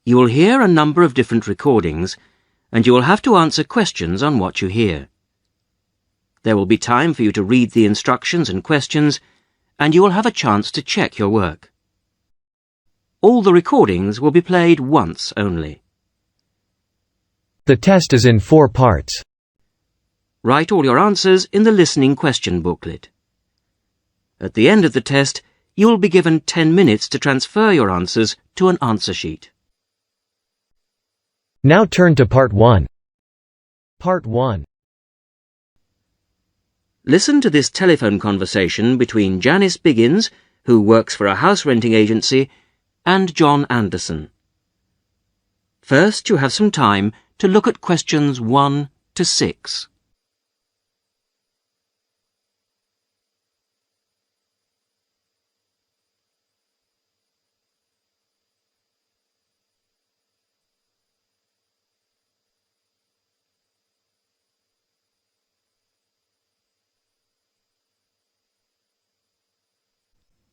You will hear a number of different recordings, and you will have to answer questions on what you hear. There will be time for you to read the instructions and questions, and you will have a chance to check your work. All the recordings will be played once only. The test is in 4 parts. Write all your answers in the listening question booklet. At the end of the test, you will be given 10 minutes to transfer your answers to an answer sheet. Now turn to Part 1. Part 1. Listen to this telephone conversation between Janice Biggins, who works for a house renting agency, and John Anderson. First, you have some time to look at questions 1 to 6.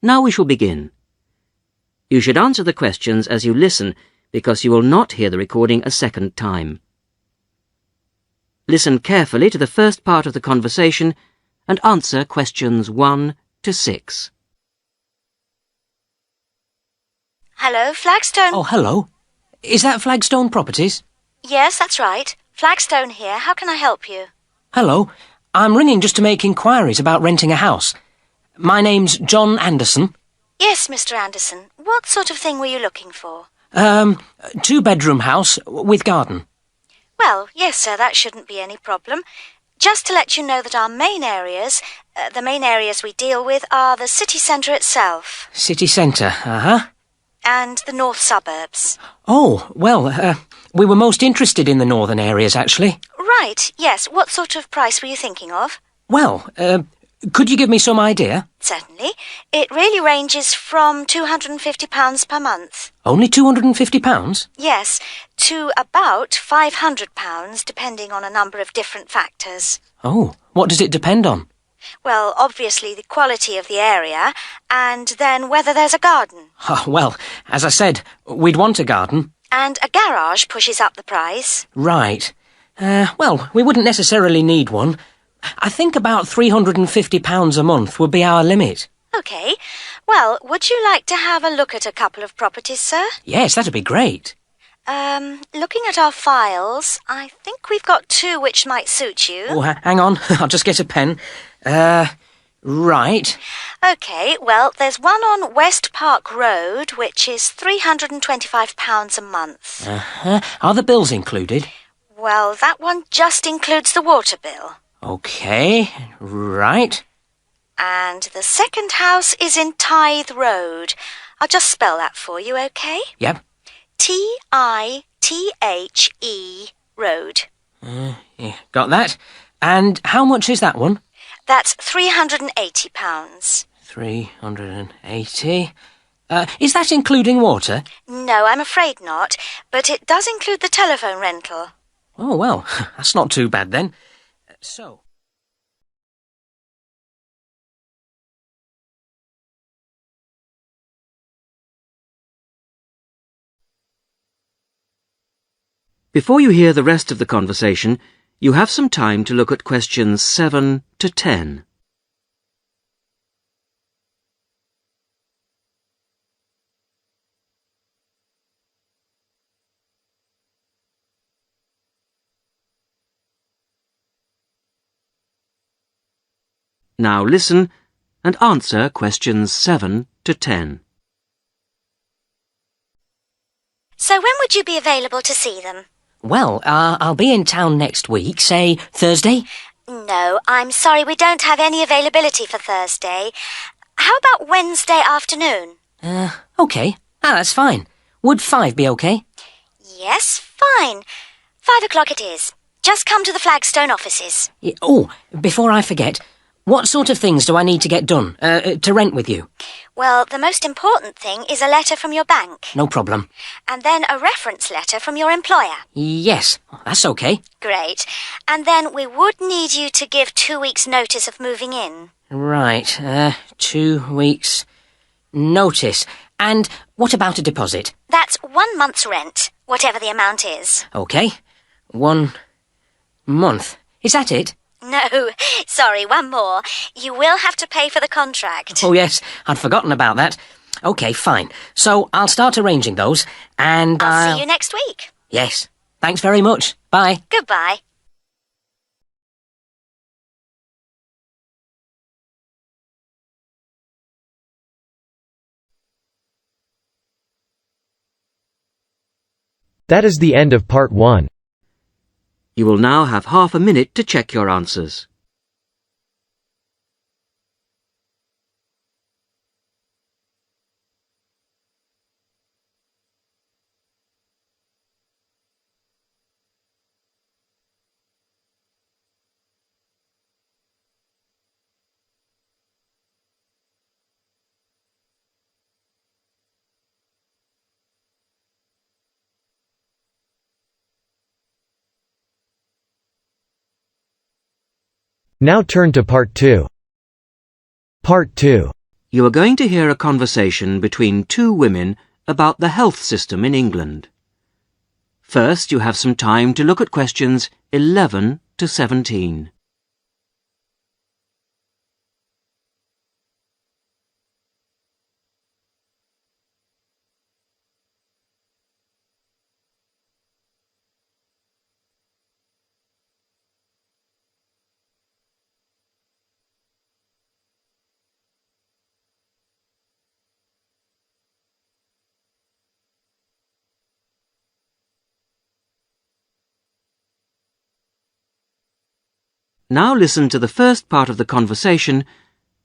Now we shall begin. You should answer the questions as you listen, because you will not hear the recording a second time. Listen carefully to the first part of the conversation and answer questions 1 to 6. Hello, Flagstone. Oh, hello. Is that Flagstone Properties? Yes, that's right. Flagstone here. How can I help you? Hello. I'm ringing just to make inquiries about renting a house. My name's John Anderson. Yes, Mr. Anderson. What sort of thing were you looking for? 2-bedroom house with garden. Well, yes, sir, that shouldn't be any problem. Just to let you know that our the main areas we deal with are the city centre itself. City centre, And the north suburbs. Oh, well, we were most interested in the northern areas, actually. Right, yes. What sort of price were you thinking of? Well, could you give me some idea? Certainly. It really ranges from £250 per month. Only £250? Yes, to about £500, depending on a number of different factors. Oh, what does it depend on? Well, obviously the quality of the area, and then whether there's a garden. Oh, well, as I said, we'd want a garden. And a garage pushes up the price. Right. Well, we wouldn't necessarily need one. I think about £350 a month would be our limit. OK. Well, would you like to have a look at a couple of properties, sir? Yes, that'd be great. Looking at our files, I think we've got 2 which might suit you. Oh, hang on. I'll just get a pen. Right. OK, well, there's one on West Park Road, which is £325 a month. Are the bills included? Well, that one just includes the water bill. OK, right. And the second house is in Tithe Road. I'll just spell that for you, OK? Yep. T-I-T-H-E Road. Yeah, got that. And how much is that one? That's £380. 380. Is that including water? No, I'm afraid not, but it does include the telephone rental. Oh, well, that's not too bad then. So... Before you hear the rest of the conversation, you have some time to look at questions 7 to 10. Now listen and answer questions 7 to 10. So when would you be available to see them? Well, I'll be in town next week, say Thursday. No, I'm sorry, we don't have any availability for Thursday. How about Wednesday afternoon? OK. That's fine. Would 5 be OK? Yes, fine. 5 o'clock it is. Just come to the Flagstone offices. Oh, before I forget, what sort of things do I need to get done, to rent with you? Well, the most important thing is a letter from your bank. No problem. And then a reference letter from your employer. Yes, that's OK. Great. And then we would need you to give 2 weeks' notice of moving in. Right, 2 weeks' notice. And what about a deposit? That's 1 month's rent, whatever the amount is. OK. 1 month. Is that it? No, sorry, one more. You will have to pay for the contract. Oh, yes, I'd forgotten about that. OK, fine. So I'll start arranging those, and I'll see you next week. Yes. Thanks very much. Bye. Goodbye. That is the end of part 1. You will now have half a minute to check your answers. Now turn to part 2. Part 2. You are going to hear a conversation between two women about the health system in England. First, you have some time to look at questions 11 to 17. Now listen to the first part of the conversation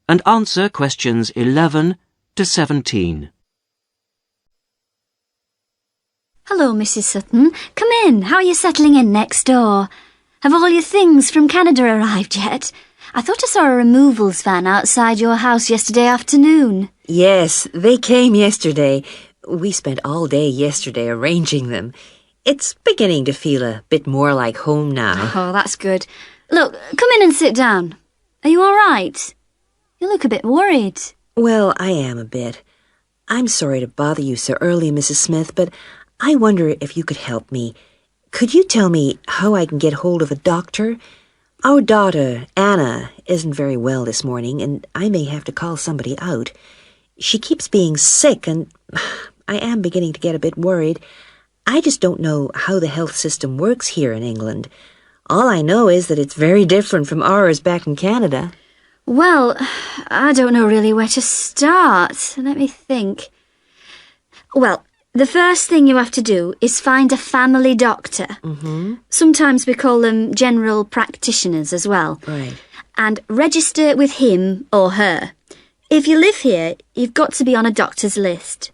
and answer questions 11 to 17. Hello, Mrs. Sutton. Come in. How are you settling in next door? Have all your things from Canada arrived yet? I thought I saw a removals van outside your house yesterday afternoon. Yes, they came yesterday. We spent all day yesterday arranging them. It's beginning to feel a bit more like home now. Oh, that's good. Look, come in and sit down. Are you all right? You look a bit worried. Well, I am a bit. I'm sorry to bother you so early, Mrs. Smith, but I wonder if you could help me. Could you tell me how I can get hold of a doctor? Our daughter, Anna, isn't very well this morning, and I may have to call somebody out. She keeps being sick, and I am beginning to get a bit worried. I just don't know how the health system works here in England. All I know is that it's very different from ours back in Canada. Well, I don't know really where to start. Let me think. Well, the first thing you have to do is find a family doctor. Mm-hmm. Sometimes we call them general practitioners as well. Right. And register with him or her. If you live here, you've got to be on a doctor's list.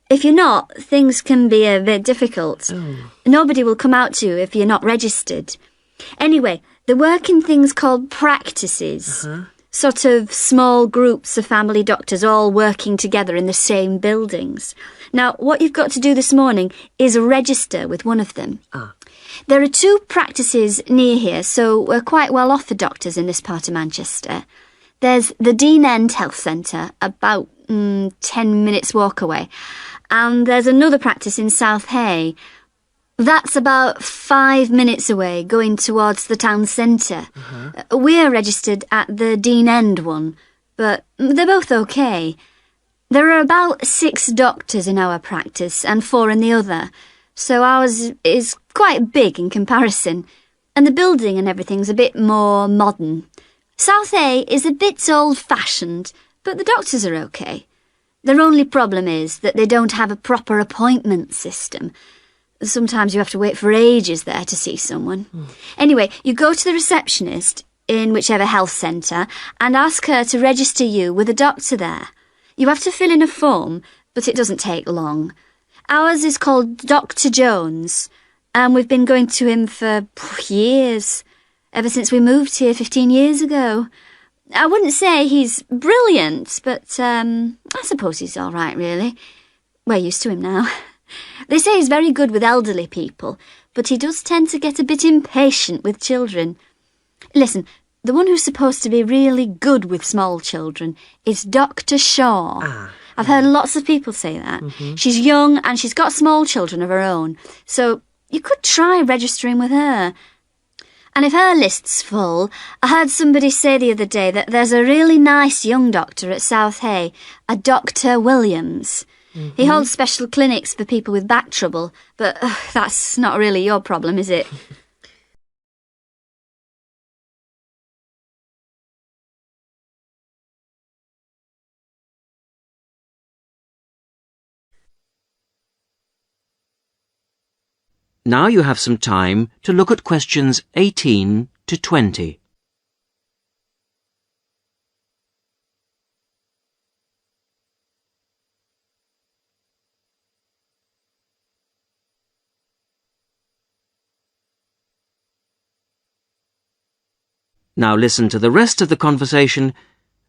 If you're not, things can be a bit difficult. Oh. Nobody will come out to you if you're not registered. Anyway, they work in things called practices. Sort of small groups of family doctors all working together in the same buildings. Now, what you've got to do this morning is register with one of them. There are 2 practices near here, so we're quite well off for doctors in this part of Manchester. There's the Dean End Health Centre, about 10 minutes walk away. And there's another practice in South Hay. That's about 5 minutes away, going towards the town centre. We're registered at the Dean End one, but they're both okay. There are about 6 doctors in our practice and 4 in the other, so ours is quite big in comparison, and the building and everything's a bit more modern. South A is a bit old-fashioned, but the doctors are okay. Their only problem is that they don't have a proper appointment system. Sometimes you have to wait for ages there to see someone. Anyway, you go to the receptionist in whichever health centre and ask her to register you with a doctor there. You have to fill in a form, but it doesn't take long. Ours is called Dr. Jones, and we've been going to him for years, ever since we moved here 15 years ago. I wouldn't say he's brilliant, but I suppose he's all right, really. We're used to him now. They say he's very good with elderly people, but he does tend to get a bit impatient with children. Listen, the one who's supposed to be really good with small children is Dr. Shaw. I've heard lots of people say that. She's young and she's got small children of her own, so you could try registering with her. And if her list's full, I heard somebody say the other day that there's a really nice young doctor at South Hay, a Dr. Williams. He holds special clinics for people with back trouble, but that's not really your problem, is it? Now you have some time to look at questions 18 to 20. Now listen to the rest of the conversation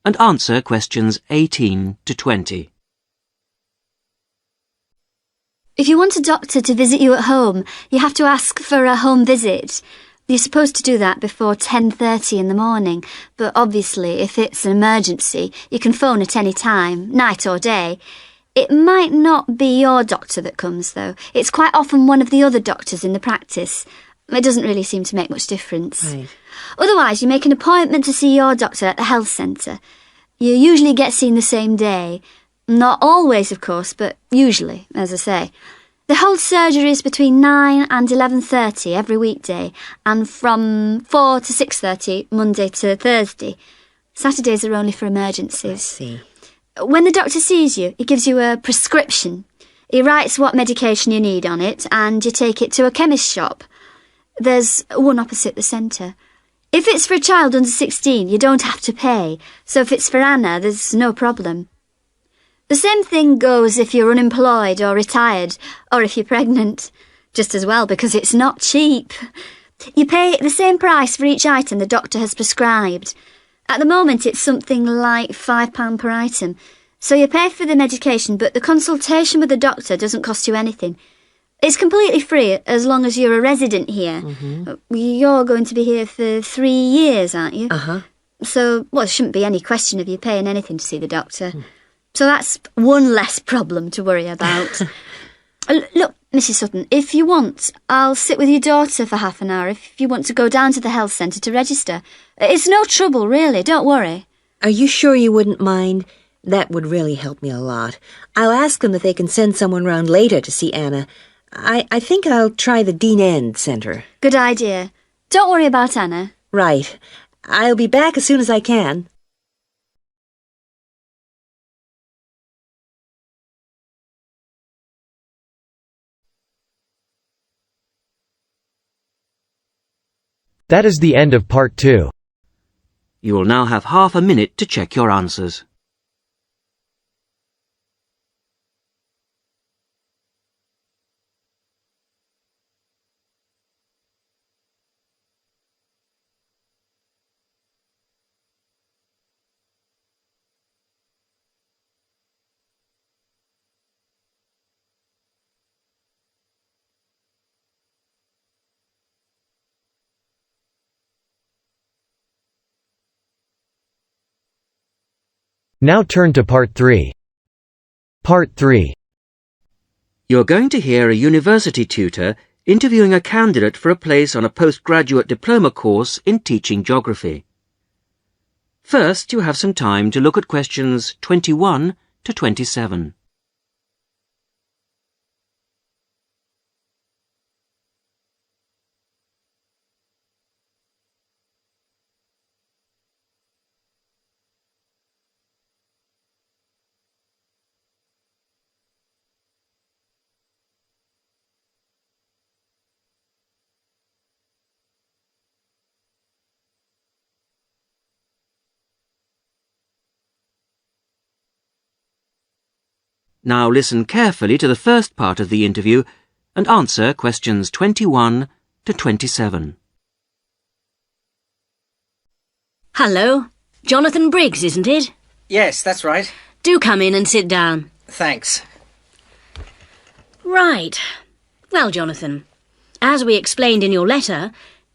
and answer questions 18 to 20. If you want a doctor to visit you at home, you have to ask for a home visit. You're supposed to do that before 10:30 in the morning, but obviously if it's an emergency, you can phone at any time, night or day. It might not be your doctor that comes, though. It's quite often one of the other doctors in the practice. It doesn't really seem to make much difference. Right. Otherwise, you make an appointment to see your doctor at the health centre. You usually get seen the same day. Not always, of course, but usually, as I say. They hold surgeries between 9 and 11:30 every weekday, and from 4 to 6:30 Monday to Thursday. Saturdays are only for emergencies. I see. When the doctor sees you, he gives you a prescription. He writes what medication you need on it, and you take it to a chemist's shop. There's one opposite the centre. If it's for a child under 16, you don't have to pay, so if it's for Anna, there's no problem. The same thing goes if you're unemployed or retired, or if you're pregnant. Just as well, because it's not cheap. You pay the same price for each item the doctor has prescribed. At the moment, it's something like £5 per item. So you pay for the medication, but the consultation with the doctor doesn't cost you anything. It's completely free as long as you're a resident here. You're going to be here for 3 years, aren't you? So, well, there shouldn't be any question of you paying anything to see the doctor. So that's one less problem to worry about. Look, Mrs. Sutton, if you want, I'll sit with your daughter for half an hour if you want to go down to the health centre to register. It's no trouble, really, don't worry. Are you sure you wouldn't mind? That would really help me a lot. I'll ask them if they can send someone round later to see Anna. I think I'll try the Dean End Centre. Good idea. Don't worry about Anna. Right. I'll be back as soon as I can. That is the end of part 2. You will now have half a minute to check your answers. Now turn to part 3. Part 3. You're going to hear a university tutor interviewing a candidate for a place on a postgraduate diploma course in teaching geography. First, you have some time to look at questions 21 to 27. Now listen carefully to the first part of the interview and answer questions 21 to 27. Hello. Jonathan Briggs, isn't it? Yes, that's right. Do come in and sit down. Thanks. Right. Well, Jonathan, as we explained in your letter,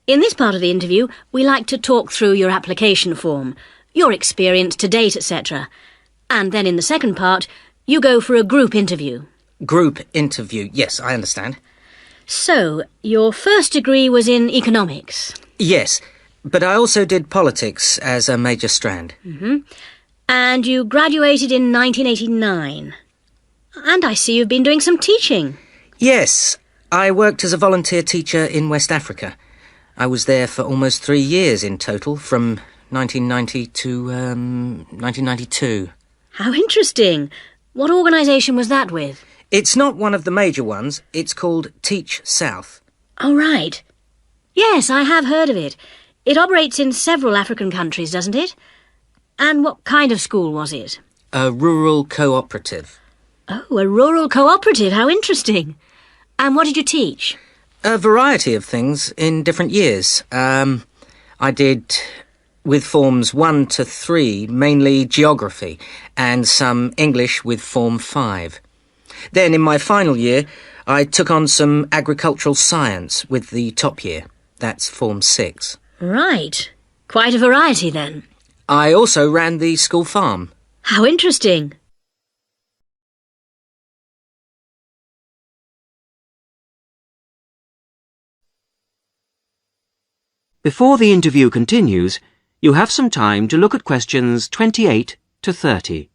in this part of the interview, we like to talk through your application form, your experience to date, etc. And then in the second part, You go for a group interview. Group interview, yes, I understand. So, your first degree was in economics? Yes, but I also did politics as a major strand. And you graduated in 1989. And I see you've been doing some teaching. Yes, I worked as a volunteer teacher in West Africa. I was there for almost 3 years in total, from 1990 to 1992. How interesting. What organisation was that with? It's not one of the major ones. It's called Teach South. Oh, right. Yes, I have heard of it. It operates in several African countries, doesn't it? And what kind of school was it? A rural cooperative. Oh, a rural cooperative. How interesting. And what did you teach? A variety of things in different years. I did, with forms 1 to 3, mainly geography, and some English with form 5. Then, in my final year, I took on some agricultural science with the top year. That's form 6. Right. Quite a variety, then. I also ran the school farm. How interesting. Before the interview continues, you have some time to look at questions 28 to 30.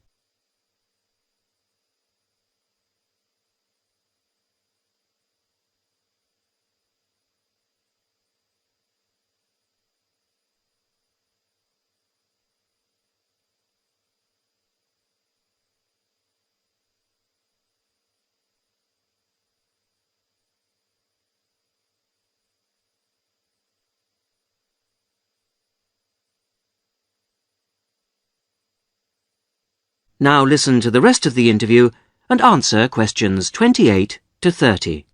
Now listen to the rest of the interview and answer questions 28 to 30.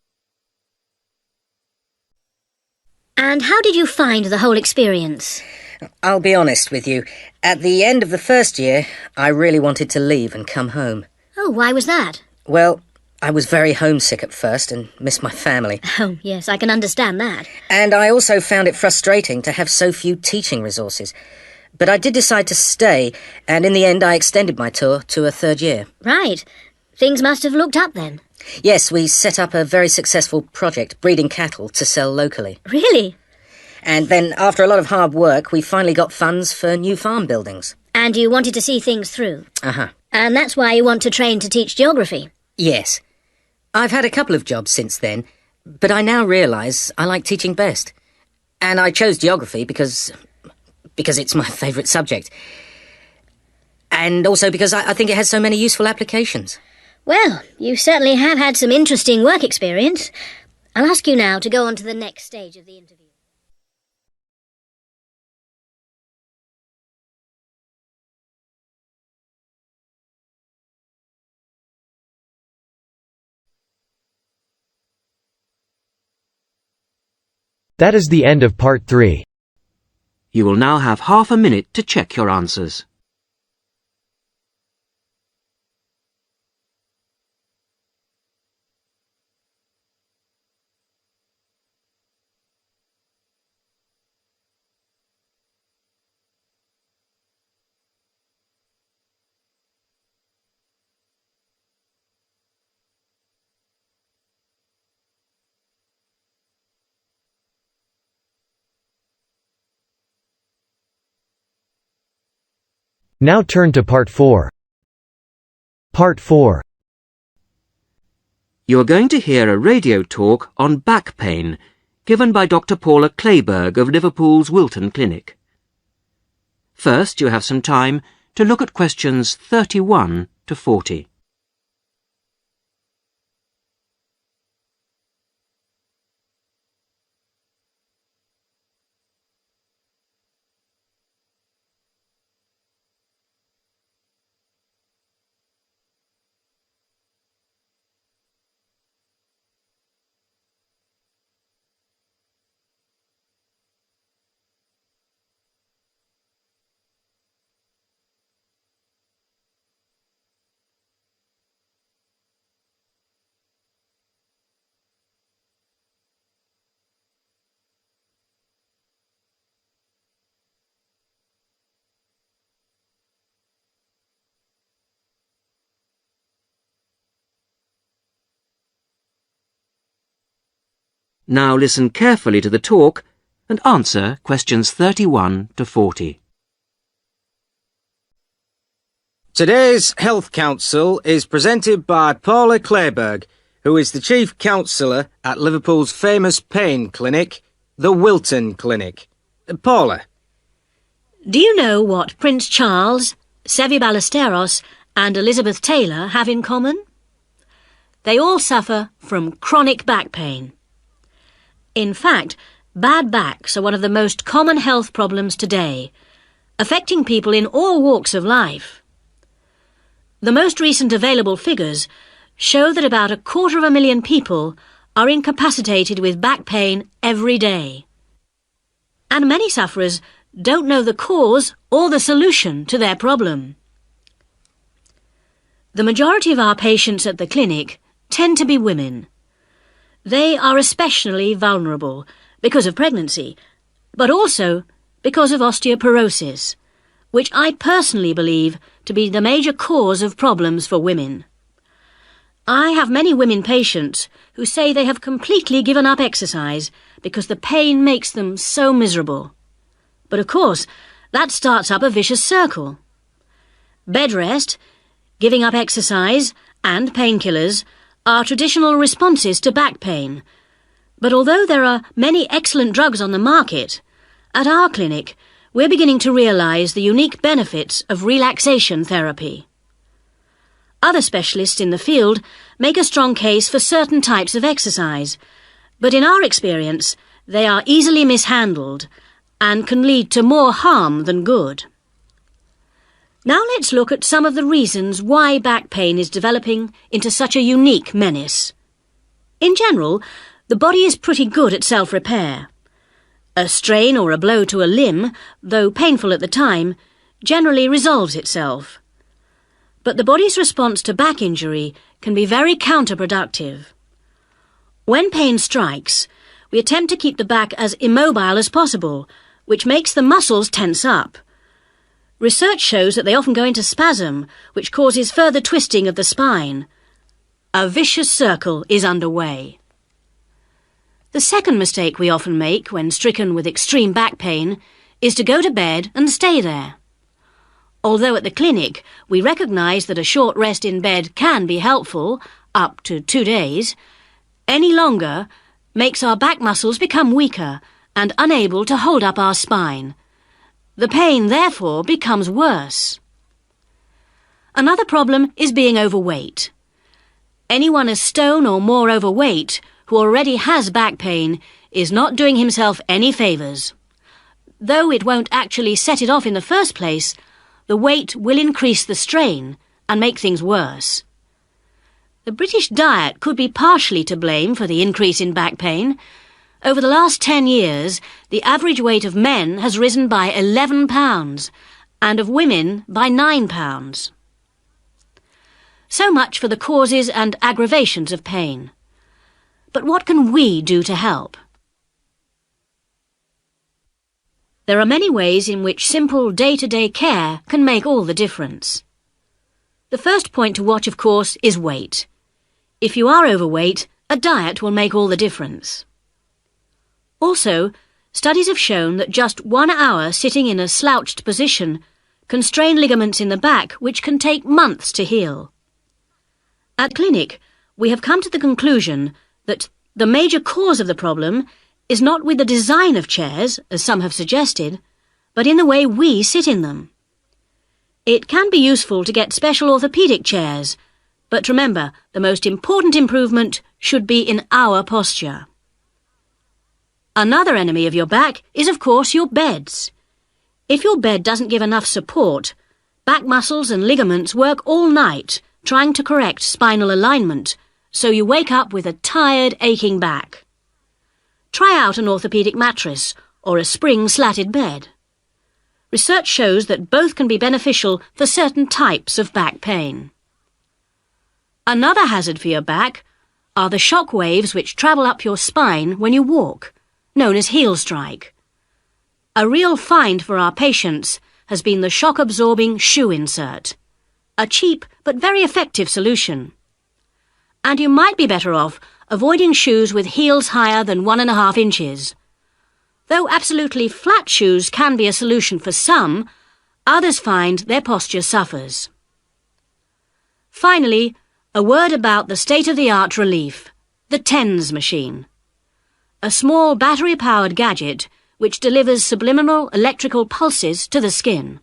And how did you find the whole experience? I'll be honest with you. At the end of the first year, I really wanted to leave and come home. Oh, why was that? Well, I was very homesick at first and missed my family. Oh, yes, I can understand that. And I also found it frustrating to have so few teaching resources. But I did decide to stay, and in the end I extended my tour to a 3rd year. Right. Things must have looked up then. Yes, we set up a very successful project, breeding cattle to sell locally. Really? And then, after a lot of hard work, we finally got funds for new farm buildings. And you wanted to see things through? Uh-huh. And that's why you want to train to teach geography? Yes. I've had a couple of jobs since then, but I now realise I like teaching best. And I chose geography because it's my favourite subject. And also because I think it has so many useful applications. Well, you certainly have had some interesting work experience. I'll ask you now to go on to the next stage of the interview. That is the end of part 3. You will now have half a minute to check your answers. Now turn to part 4. Part 4. You are going to hear a radio talk on back pain given by Dr. Paula Clayburgh of Liverpool's Wilton Clinic. First, you have some time to look at questions 31 to 40. Now listen carefully to the talk and answer questions 31 to 40. Today's Health Council is presented by Paula Clayburgh, who is the Chief Counsellor at Liverpool's famous pain clinic, the Wilton Clinic. Paula. Do you know what Prince Charles, Sevi Ballesteros and Elizabeth Taylor have in common? They all suffer from chronic back pain. In fact, bad backs are one of the most common health problems today, affecting people in all walks of life. The most recent available figures show that about 250,000 people are incapacitated with back pain every day. And many sufferers don't know the cause or the solution to their problem. The majority of our patients at the clinic tend to be women. They are especially vulnerable because of pregnancy, but also because of osteoporosis, which I personally believe to be the major cause of problems for women. I have many women patients who say they have completely given up exercise because the pain makes them so miserable. But of course, that starts up a vicious circle. Bed rest, giving up exercise, and painkillers are traditional responses to back pain. But although there are many excellent drugs on the market, at our clinic we're beginning to realise the unique benefits of relaxation therapy. Other specialists in the field make a strong case for certain types of exercise, but in our experience they are easily mishandled and can lead to more harm than good. Now let's look at some of the reasons why back pain is developing into such a unique menace. In general, the body is pretty good at self-repair. A strain or a blow to a limb, though painful at the time, generally resolves itself. But the body's response to back injury can be very counterproductive. When pain strikes, we attempt to keep the back as immobile as possible, which makes the muscles tense up. Research shows that they often go into spasm, which causes further twisting of the spine. A vicious circle is underway. The second mistake we often make when stricken with extreme back pain is to go to bed and stay there. Although at the clinic we recognise that a short rest in bed can be helpful, up to 2 days, any longer makes our back muscles become weaker and unable to hold up our spine. The pain, therefore, becomes worse. Another problem is being overweight. Anyone a stone or more overweight who already has back pain is not doing himself any favours. Though it won't actually set it off in the first place, the weight will increase the strain and make things worse. The British diet could be partially to blame for the increase in back pain. Over the last 10 years, the average weight of men has risen by 11 pounds and of women by 9 pounds. So much for the causes and aggravations of pain. But what can we do to help? There are many ways in which simple day-to-day care can make all the difference. The first point to watch, of course, is weight. If you are overweight, a diet will make all the difference. Also, studies have shown that just 1 hour sitting in a slouched position can strain ligaments in the back which can take months to heal. At clinic, we have come to the conclusion that the major cause of the problem is not with the design of chairs, as some have suggested, but in the way we sit in them. It can be useful to get special orthopaedic chairs, but remember, the most important improvement should be in our posture. Another enemy of your back is, of course, your beds. If your bed doesn't give enough support, back muscles and ligaments work all night trying to correct spinal alignment, so you wake up with a tired, aching back. Try out an orthopaedic mattress or a spring-slatted bed. Research shows that both can be beneficial for certain types of back pain. Another hazard for your back are the shock waves which travel up your spine when you walk, known as heel strike. A real find for our patients has been the shock-absorbing shoe insert, a cheap but very effective solution. And you might be better off avoiding shoes with heels higher than 1.5 inches. Though absolutely flat shoes can be a solution for some, others find their posture suffers. Finally, a word about the state-of-the-art relief, the TENS machine. A small battery-powered gadget which delivers subliminal electrical pulses to the skin.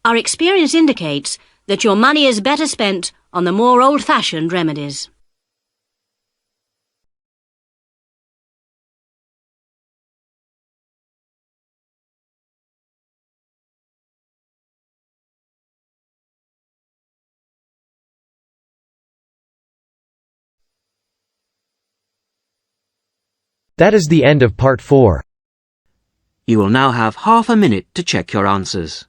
Our experience indicates that your money is better spent on the more old-fashioned remedies. That is the end of part 4. You will now have half a minute to check your answers.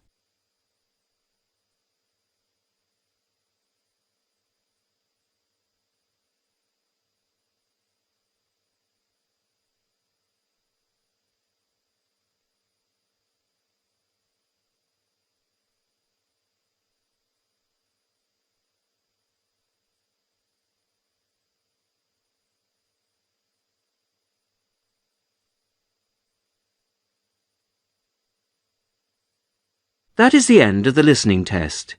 That is the end of the listening test.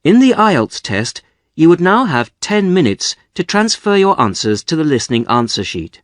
In the Ielts test, you would now have 10 minutes to transfer your answers to the listening answer sheet.